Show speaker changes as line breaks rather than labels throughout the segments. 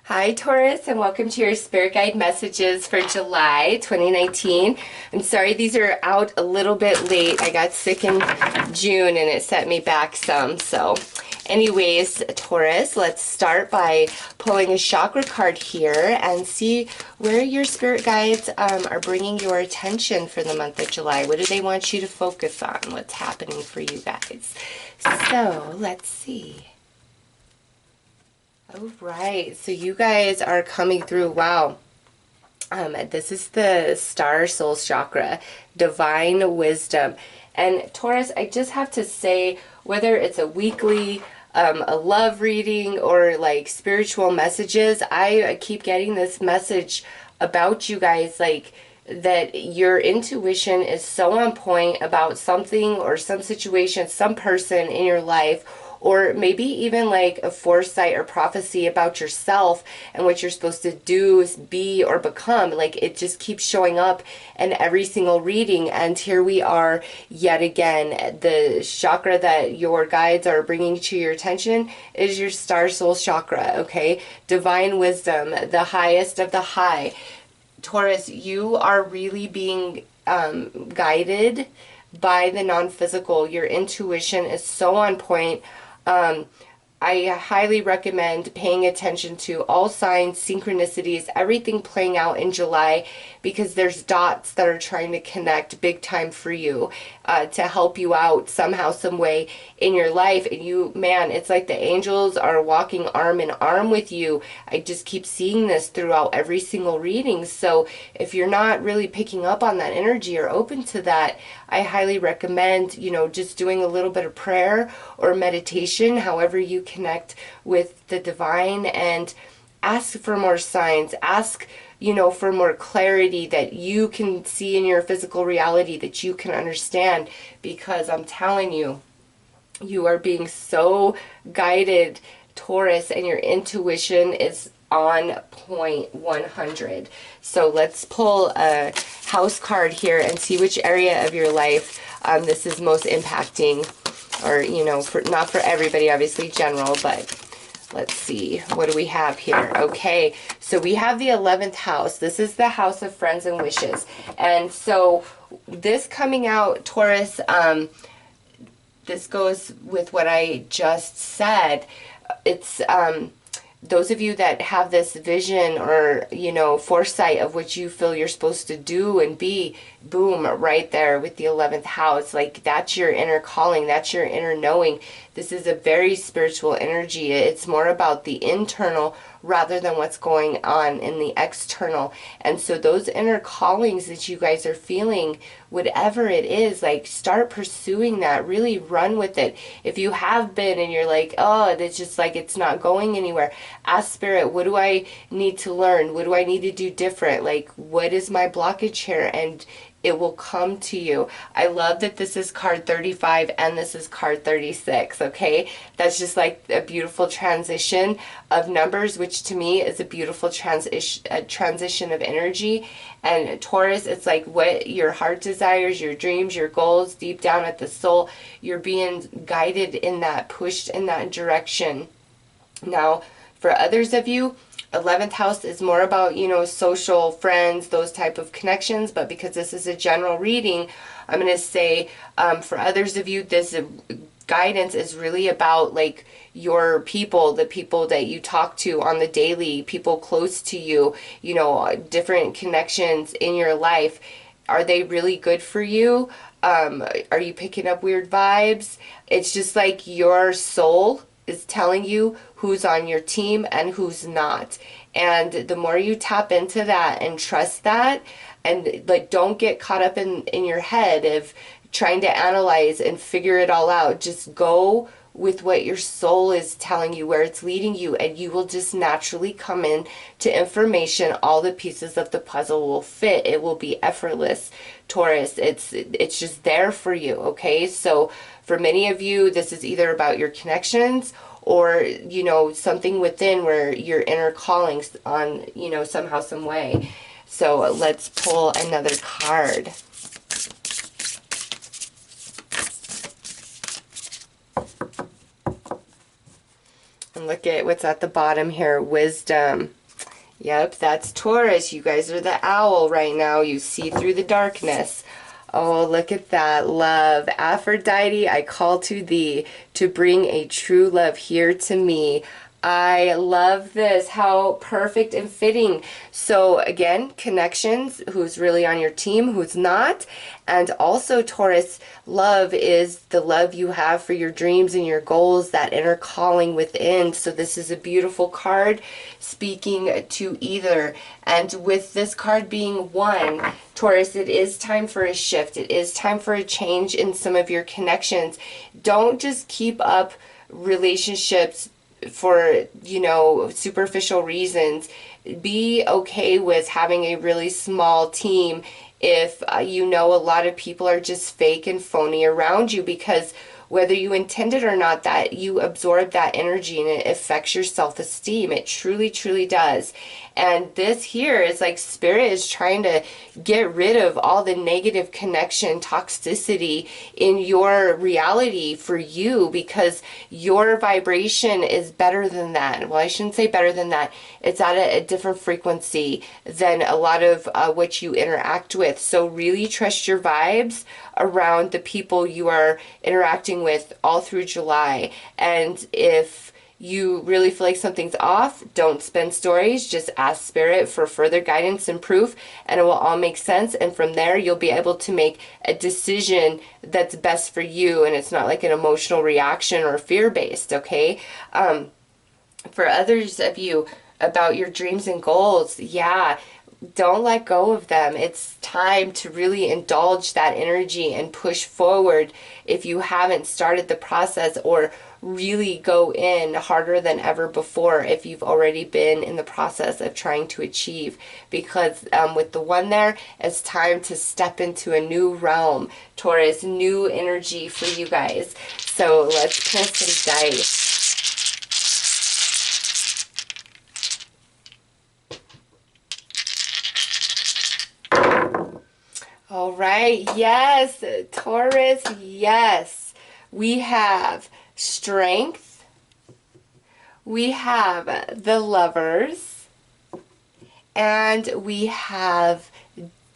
Hi Taurus, and welcome to your Spirit Guide messages for July 2019. I'm sorry these are out a little bit late. I got sick in June and it set me back some. So anyways, Taurus, let's start by pulling a chakra card here and see where your spirit guides are bringing your attention for the month of July. What do they want you to focus on? What's happening for you guys? So let's see. All right, so you guys are coming through. Wow. This is the Star Soul Chakra, Divine Wisdom. And Taurus, I just have to say, whether it's a weekly, a love reading, or like spiritual messages, I keep getting this message about you guys, like, that your intuition is so on point about something or some situation, some person in your life, or maybe even like a foresight or prophecy about yourself and what you're supposed to do, be, or become. Like, it just keeps showing up in every single reading. And here we are yet again. The chakra that your guides are bringing to your attention is your Star Soul Chakra, okay? Divine Wisdom, the highest of the high. Taurus, you are really being guided by the non-physical. Your intuition is so on point. I highly recommend paying attention to all signs, synchronicities, everything playing out in July, because there's dots that are trying to connect big time for you to help you out somehow, some way in your life. And you, man, it's like the angels are walking arm in arm with you. I just keep seeing this throughout every single reading. So if you're not really picking up on that energy or open to that, I highly recommend, just doing a little bit of prayer or meditation, however you connect with the divine, and ask for more signs. Ask, for more clarity that you can see in your physical reality, that you can understand, because I'm telling you, you are being so guided, Taurus, and your intuition is on point 100. So let's pull a house card here and see which area of your life this is most impacting, or, not for everybody, obviously general, but let's see. What do we have here? Okay, so we have the 11th house. This is the house of friends and wishes. And so this coming out, Taurus, this goes with what I just said. It's those of you that have this vision or, foresight of what you feel you're supposed to do and be, boom, right there with the 11th house. Like, that's your inner calling. That's your inner knowing. This is a very spiritual energy. It's more about the internal rather than what's going on in the external. And so those inner callings that you guys are feeling, whatever it is, like, start pursuing that. Really run with it. If you have been and you're like, oh, it's just like it's not going anywhere, ask Spirit, what do I need to learn? What do I need to do different? Like, what is my blockage here? And it will come to you. I love that this is card 35 and this is card 36, okay? That's just like a beautiful transition of numbers, which to me is a beautiful transition of energy. And Taurus, it's like what your heart desires, your dreams, your goals, deep down at the soul, you're being guided in that, pushed in that direction. Now, for others of you, 11th house is more about, social, friends, those type of connections. But because this is a general reading, I'm going to say for others of you, this guidance is really about, like, your people, the people that you talk to on the daily, people close to you, different connections in your life. Are they really good for you? Are you picking up weird vibes? It's just like your soul is telling you who's on your team and who's not. And the more you tap into that and trust that, and like, don't get caught up in your head of trying to analyze and figure it all out. Just go with what your soul is telling you, where it's leading you, and you will just naturally come in to information. All the pieces of the puzzle will fit. It will be effortless, Taurus. It's just there for you, okay? So for many of you, this is either about your connections or, something within where your inner callings on, somehow, some way. So let's pull another card. Look at what's at the bottom here, wisdom. Yep, that's Taurus. You guys are the owl right now. You see through the darkness. Oh, look at that. Love. Aphrodite, I call to thee to bring a true love here to me. I love this. How perfect and fitting. So again, connections, who's really on your team, who's not. And also, Taurus, love is the love you have for your dreams and your goals, that inner calling within. So this is a beautiful card speaking to either. And with this card being one, Taurus, it is time for a shift. It is time for a change in some of your connections. Don't just keep up relationships for, you know, superficial reasons. Be okay with having a really small team if you know a lot of people are just fake and phony around you, because whether you intend it or not, that you absorb that energy and it affects your self-esteem. It truly, truly does. And this here is like Spirit is trying to get rid of all the negative connection, toxicity in your reality for you, because your vibration is better than that. Well, I shouldn't say better than that. It's at a different frequency than a lot of what you interact with. So really trust your vibes around the people you are interacting with all through July. And if you really feel like something's off, don't spin stories. Just ask Spirit for further guidance and proof, and it will all make sense. And from there, you'll be able to make a decision that's best for you, and it's not like an emotional reaction or fear-based, okay? For others of you, about your dreams and goals, yeah, don't let go of them. It's time to really indulge that energy and push forward if you haven't started the process, or really go in harder than ever before if you've already been in the process of trying to achieve. Because with the one there, it's time to step into a new realm, Taurus, new energy for you guys. So let's pull some dice. All right, yes, Taurus, yes. We have Strength. We have the Lovers. And we have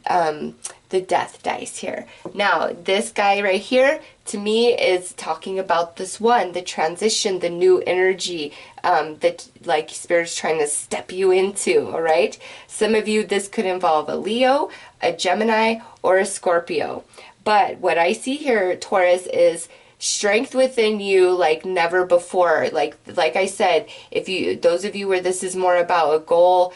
the Death dice here. Now, this guy right here, to me, is talking about this one, the transition, the new energy that, like, Spirit's trying to step you into, all right? Some of you, this could involve a Leo, a Gemini, or a Scorpio. But what I see here, Taurus, is strength within you like never before. Like I said, if you, those of you where this is more about a goal,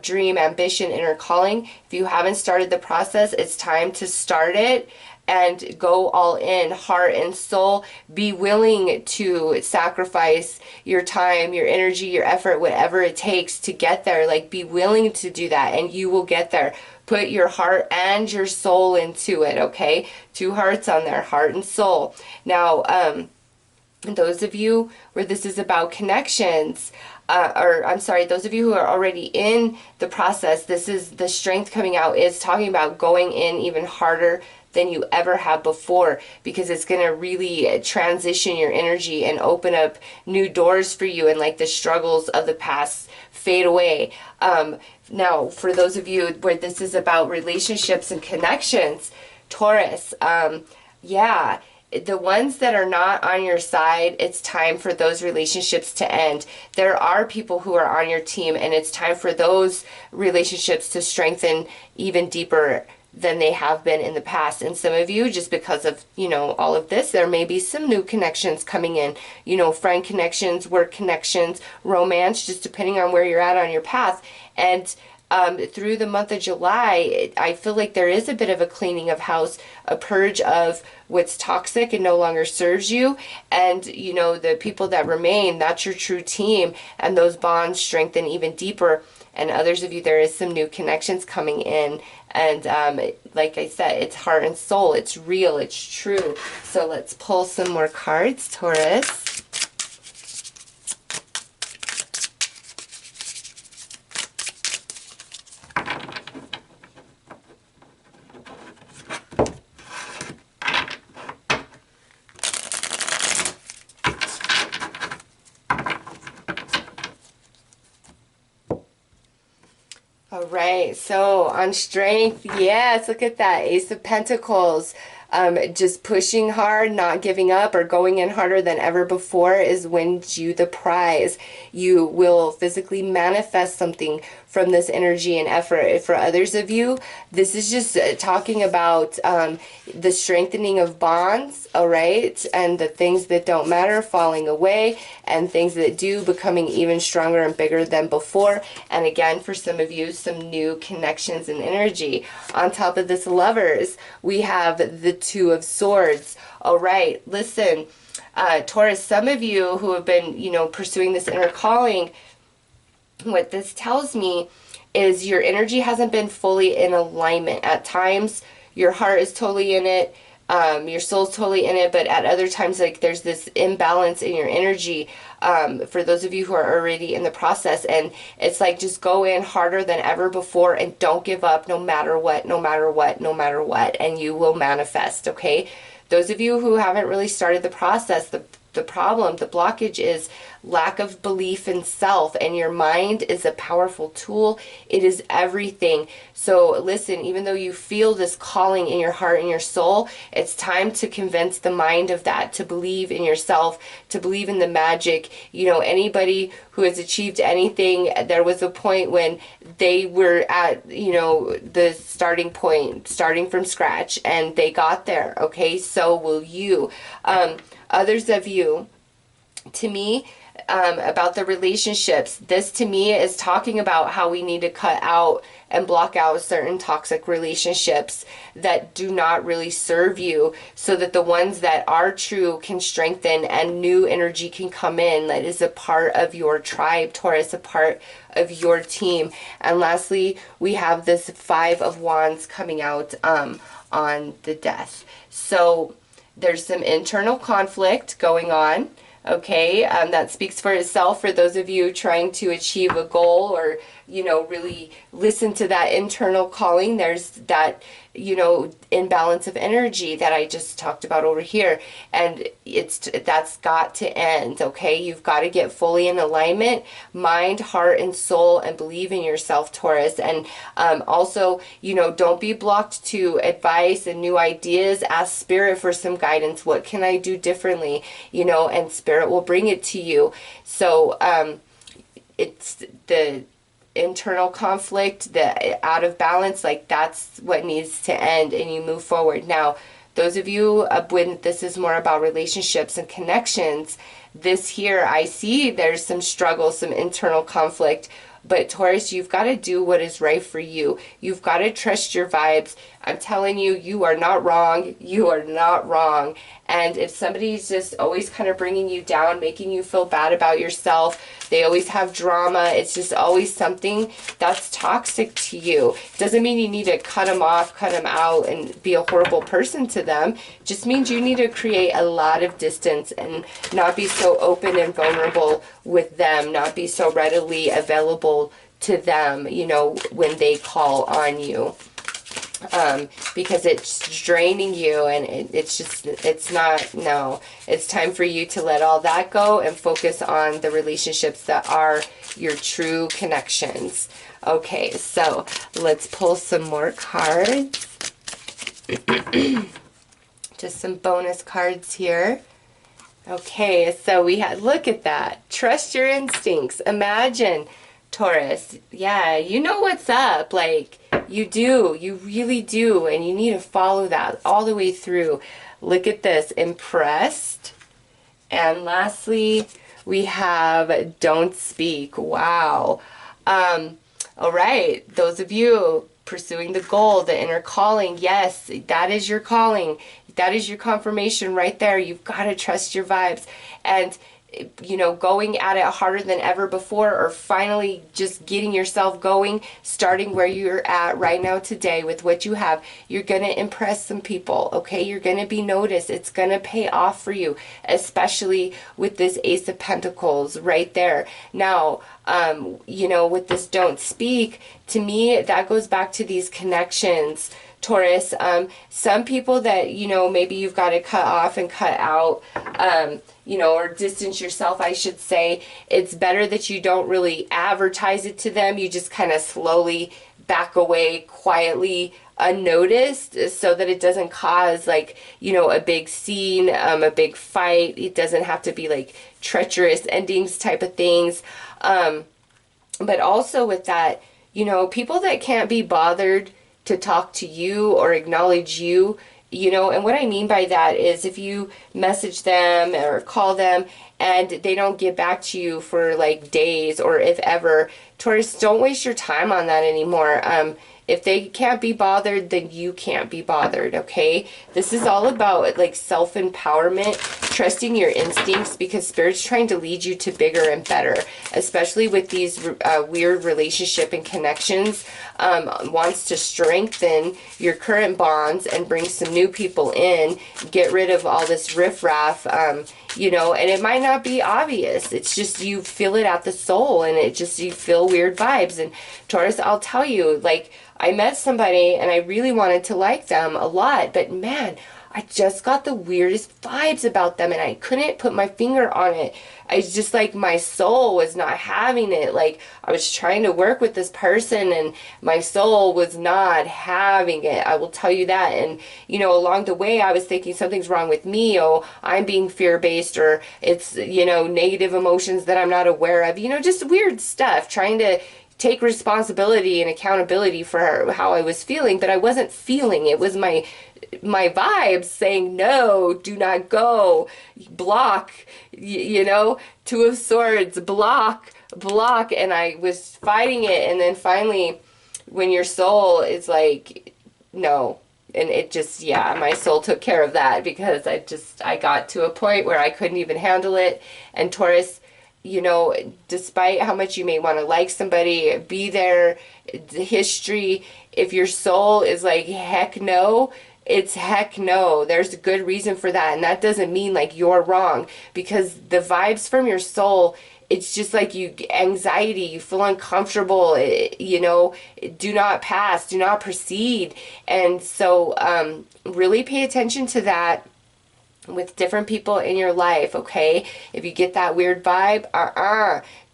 dream, ambition, inner calling, if you haven't started the process, it's time to start it and go all in, heart and soul. Be willing to sacrifice your time, your energy, your effort, whatever it takes to get there. Like, be willing to do that and you will get there. Put your heart and your soul into it, okay? 2 hearts on there, heart and soul. Now, those of you where this is about connections, or I'm sorry, those of you who are already in the process, this is the strength coming out, is talking about going in even harder than you ever have before, because it's going to really transition your energy and open up new doors for you, and like the struggles of the past fade away. Now, for those of you where this is about relationships and connections, Taurus, yeah, the ones that are not on your side, it's time for those relationships to end. There are people who are on your team, and it's time for those relationships to strengthen even deeper than they have been in the past. And some of you, just because of, you know, all of this, there may be some new connections coming in, you know, friend connections, work connections, romance, just depending on where you're at on your path. And through the month of July, I feel like there is a bit of a cleaning of house, a purge of what's toxic and no longer serves you. And, you know, the people that remain, that's your true team, and those bonds strengthen even deeper. And others of you, there is some new connections coming in. And like I said, it's heart and soul. It's real. It's true. So let's pull some more cards, Taurus. All right, so on strength, yes, look at that. Ace of Pentacles. Just pushing hard, not giving up, or going in harder than ever before is wins you the prize. You will physically manifest something from this energy and effort. For others of you, this is just talking about the strengthening of bonds, all right? And the things that don't matter falling away, and things that do becoming even stronger and bigger than before. And again, for some of you, some new connections and energy. On top of this, lovers, we have the Two of Swords. All right, listen, Taurus, some of you who have been, pursuing this inner calling, what this tells me is your energy hasn't been fully in alignment. At times, your heart is totally in it, your soul's totally in it, but at other times, like, there's this imbalance in your energy. For those of you who are already in the process, and it's like, just go in harder than ever before and don't give up, no matter what, no matter what, no matter what, and you will manifest. Okay, those of you who haven't really started the process, the problem, the blockage is lack of belief in self, and your mind is a powerful tool. It is everything. So listen, even though you feel this calling in your heart and your soul, it's time to convince the mind of that, to believe in yourself, to believe in the magic. Anybody who has achieved anything, there was a point when they were at, the starting point, starting from scratch, and they got there. Okay, so will you. Others of you, to me, about the relationships, this to me is talking about how we need to cut out and block out certain toxic relationships that do not really serve you, so that the ones that are true can strengthen and new energy can come in that is a part of your tribe, Taurus, a part of your team. And lastly, we have this Five of Wands coming out on the Death. So there's some internal conflict going on. Okay, that speaks for itself for those of you trying to achieve a goal, or, really listen to that internal calling. There's that, imbalance of energy that I just talked about over here. And that's got to end, okay? You've got to get fully in alignment, mind, heart, and soul, and believe in yourself, Taurus. And also, don't be blocked to advice and new ideas. Ask Spirit for some guidance. What can I do differently? And Spirit will bring it to you. So it's the internal conflict, the out of balance, like, that's what needs to end, and you move forward. Now, those of you, when this is more about relationships and connections, this here, I see there's some struggle, some internal conflict. But Taurus, you've got to do what is right for you. You've got to trust your vibes. I'm telling you, you are not wrong. You are not wrong. And if somebody's just always kind of bringing you down, making you feel bad about yourself, they always have drama, it's just always something that's toxic to you. Doesn't mean you need to cut them off, cut them out, and be a horrible person to them. Just means you need to create a lot of distance and not be so open and vulnerable with them, not be so readily available to them, when they call on you. Because it's draining you, and it's time for you to let all that go and focus on the relationships that are your true connections. Okay, so let's pull some more cards. Just some bonus cards here. Okay, so we had, look at that. Trust your instincts. Imagine, Taurus, yeah, you know what's up. Like, you do. You really do. And you need to follow that all the way through. Look at this. Impressed. And lastly, we have don't speak. Wow. All right. Those of you pursuing the goal, the inner calling, yes, that is your calling. That is your confirmation right there. You've got to trust your vibes. And going at it harder than ever before, or finally just getting yourself going, starting where you're at right now today with what you have, you're going to impress some people, okay? You're going to be noticed. It's going to pay off for you, especially with this Ace of Pentacles right there. Now, you know, with this don't speak, to me, that goes back to these connections, Taurus. Some people that, you know, maybe you've got to cut off and cut out, you know, or distance yourself, I should say. It's better that you don't really advertise it to them. You just kind of slowly back away quietly, unnoticed, so that it doesn't cause, like, you know, a big scene, a big fight. It doesn't have to be like treacherous endings type of things. But also with that, you know, people that can't be bothered to talk to you or acknowledge you, you know, and what I mean by that is if you message them or call them and they don't get back to you for like days or if ever, Taurus, don't waste your time on that anymore. If they can't be bothered, then you can't be bothered, okay? This is all about like self-empowerment, trusting your instincts, because Spirit's trying to lead you to bigger and better, especially with these weird relationship and connections. Wants to strengthen your current bonds and bring some new people in, get rid of all this riffraff, you know, and it might not be obvious. It's just you feel it at the soul, and it just, you feel weird vibes. And Taurus, I'll tell you, like, I met somebody and I really wanted to like them a lot, but man, I just got the weirdest vibes about them and I couldn't put my finger on it. It's just like my soul was not having it. Like, I was trying to work with this person and my soul was not having it. I will tell you that. And, you know, along the way, I was thinking something's wrong with me. Oh, I'm being fear-based, or it's, you know, negative emotions that I'm not aware of. You know, just weird stuff, trying to take responsibility and accountability for how I was feeling, but I wasn't feeling. It was my vibes saying, no, do not go, block, you know, Two of Swords, block, and I was fighting it, and then finally, when your soul is like, no, and it just, yeah, my soul took care of that, because I got to a point where I couldn't even handle it. And Taurus, you know, despite how much you may want to like somebody, be there, the history, if your soul is like, heck no, it's heck no. There's a good reason for that. And that doesn't mean like you're wrong, because the vibes from your soul, it's just like anxiety, you feel uncomfortable, you know, do not pass, do not proceed. And so really pay attention to that with different people in your life, okay? If you get that weird vibe,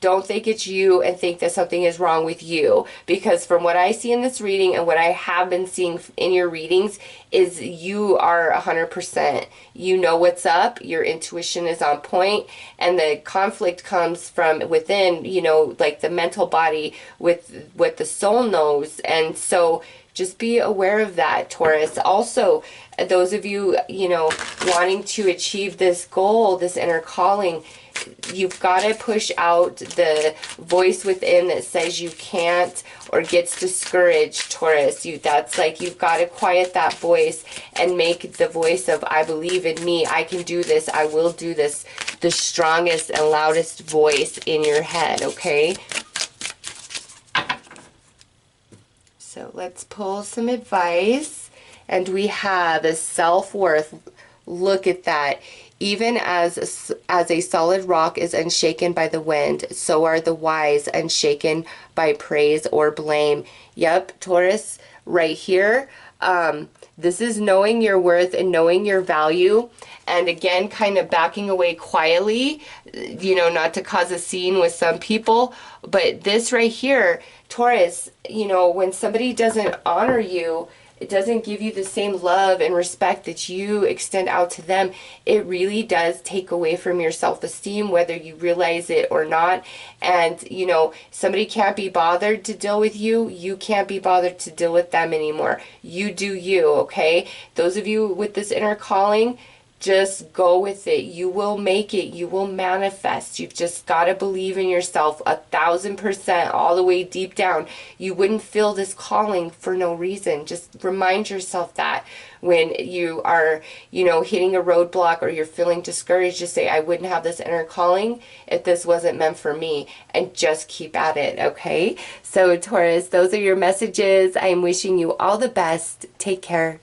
don't think it's you and think that something is wrong with you, because from what I see in this reading and what I have been seeing in your readings is you are 100%. You know what's up, your intuition is on point, and the conflict comes from within, you know, like the mental body with what the soul knows. And so just be aware of that, Taurus. Also, those of you, you know, wanting to achieve this goal, this inner calling, you've got to push out the voice within that says you can't or gets discouraged, Taurus. That's like, you've got to quiet that voice and make the voice of, I believe in me, I can do this, I will do this, the strongest and loudest voice in your head, okay? So let's pull some advice. And we have a self-worth. Look at that. Even as a solid rock is unshaken by the wind, so are the wise unshaken by praise or blame. Yep, Taurus, right here. This is knowing your worth and knowing your value. And again, kind of backing away quietly, you know, not to cause a scene with some people. But this right here, Taurus, you know, when somebody doesn't honor you, it doesn't give you the same love and respect that you extend out to them, it really does take away from your self-esteem, whether you realize it or not. And, you know, somebody can't be bothered to deal with you. You can't be bothered to deal with them anymore. You do you, okay? Those of you with this inner calling, just go with it. You will make it. You will manifest. You've just got to believe in yourself 1,000%, all the way deep down. You wouldn't feel this calling for no reason. Just remind yourself that when you are, you know, hitting a roadblock or you're feeling discouraged, just say, I wouldn't have this inner calling if this wasn't meant for me, and just keep at it, okay? So Taurus, those are your messages. I'm wishing you all the best. Take care.